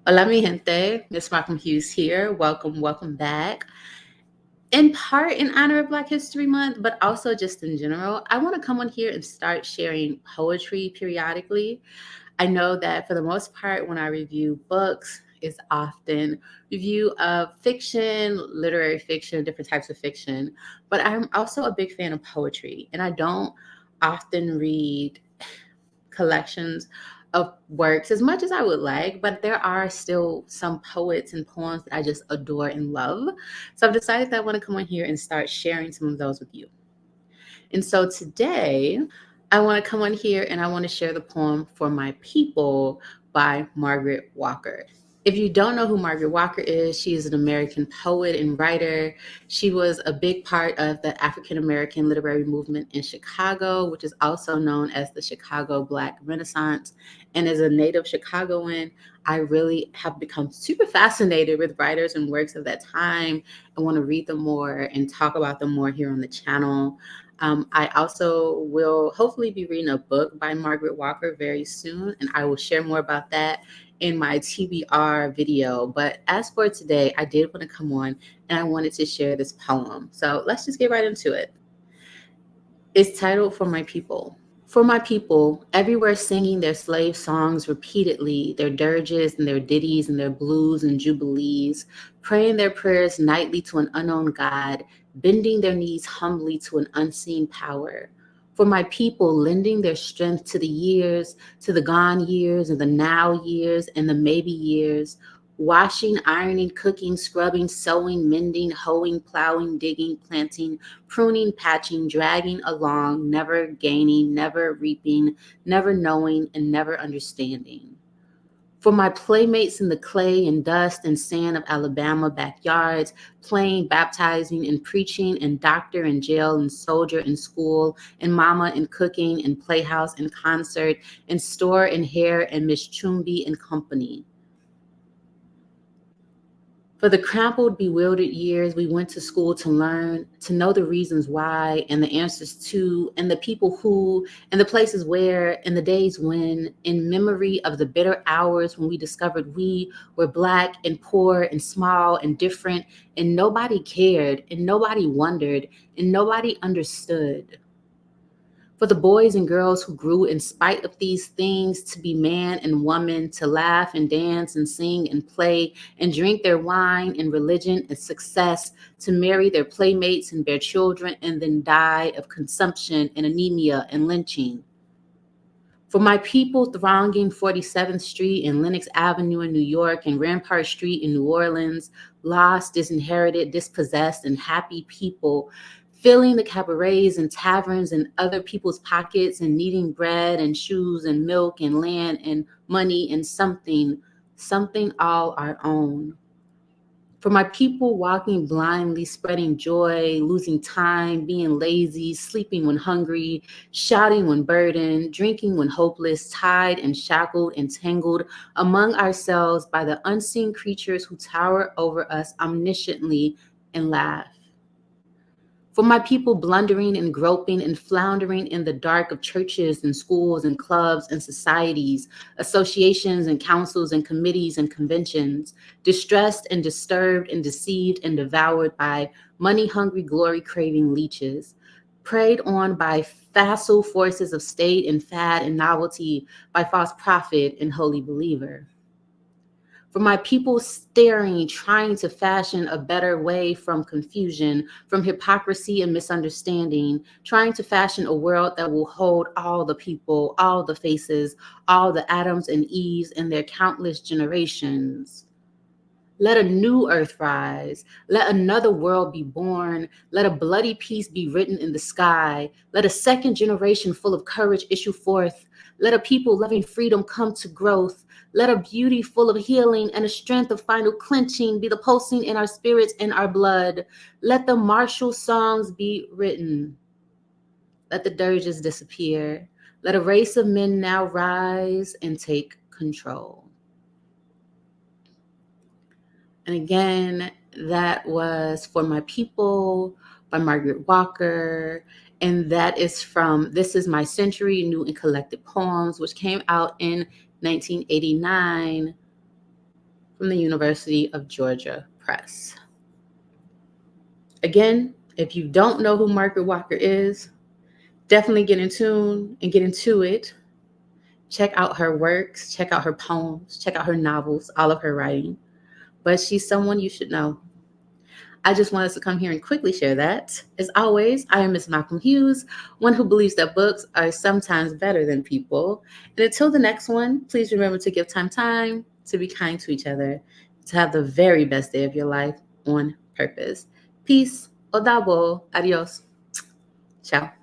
Hola, mi gente. MsMalcolmHughes here. Welcome back. In part in honor of Black History Month, but also just in general, I want to come on here and start sharing poetry periodically. I know that for the most part, when I review books, it's often review of fiction, literary fiction, different types of fiction. But I'm also a big fan of poetry, and I don't often read collections of works as much as I would like, but there are still some poets and poems that I just adore and love. So I've decided that I want to come on here and start sharing some of those with you. And so today, I want to come on here and I want to share the poem For My People by Margaret Walker. If you don't know who Margaret Walker is, she is an American poet and writer. She was a big part of the African American literary movement in Chicago, which is also known as the Chicago Black Renaissance. And as a native Chicagoan, I really have become super fascinated with writers and works of that time. I want to read them more and talk about them more here on the channel. I also will hopefully be reading a book by Margaret Walker very soon, and I will share more about that in my TBR video. But as for today, I did want to come on and I wanted to share this poem. So let's just get right into it. It's titled For My People. For my people, everywhere singing their slave songs repeatedly, their dirges and their ditties and their blues and jubilees, praying their prayers nightly to an unknown God, bending their knees humbly to an unseen power. For my people, lending their strength to the years, to the gone years and the now years and the maybe years, washing, ironing, cooking, scrubbing, sewing, mending, hoeing, plowing, digging, planting, pruning, patching, dragging along, never gaining, never reaping, never knowing, and never understanding. For my playmates in the clay and dust and sand of Alabama backyards, playing, baptizing, and preaching, and doctor and jail and soldier and school, and mama and cooking, and playhouse and concert, and store and hair, and Miss Chumby and company. For the crumpled, bewildered years, we went to school to learn, to know the reasons why, and the answers to, and the people who, and the places where, and the days when, in memory of the bitter hours when we discovered we were Black and poor and small and different, and nobody cared, and nobody wondered, and nobody understood. For the boys and girls who grew in spite of these things to be man and woman, to laugh and dance and sing and play and drink their wine and religion and success, to marry their playmates and bear children and then die of consumption and anemia and lynching. For my people thronging 47th Street and Lenox Avenue in New York and Rampart Street in New Orleans, lost, disinherited, dispossessed, and happy people, filling the cabarets and taverns and other people's pockets and needing bread and shoes and milk and land and money and something all our own. For my people walking blindly, spreading joy, losing time, being lazy, sleeping when hungry, shouting when burdened, drinking when hopeless, tied and shackled and tangled among ourselves by the unseen creatures who tower over us omnisciently and laugh. For my people blundering and groping and floundering in the dark of churches and schools and clubs and societies, associations and councils and committees and conventions, distressed and disturbed and deceived and devoured by money-hungry, glory-craving leeches, preyed on by facile forces of state and fad and novelty, by false prophet and holy believer. For my people staring, trying to fashion a better way from confusion, from hypocrisy and misunderstanding, trying to fashion a world that will hold all the people, all the faces, all the Adams and Eves and their countless generations. Let a new earth rise. Let another world be born. Let a bloody peace be written in the sky. Let a second generation full of courage issue forth. Let a people loving freedom come to growth. Let a beauty full of healing and a strength of final clenching be the pulsing in our spirits and our blood. Let the martial songs be written. Let the dirges disappear. Let a race of men now rise and take control. And again, that was For My People by Margaret Walker. And that is from This Is My Century, New and Collected Poems, which came out in 1989. from the University of Georgia Press. Again, if you don't know who Margaret Walker is, definitely get in tune and get into it. Check out her works, check out her poems, check out her novels, all of her writing. But she's someone you should know. I just wanted to come here and quickly share that. As always, I am MsMalcolmHughes, one who believes that books are sometimes better than people. And until the next one, please remember to give time, to be kind to each other, to have the very best day of your life on purpose. Peace. Odabo. Adios. Ciao.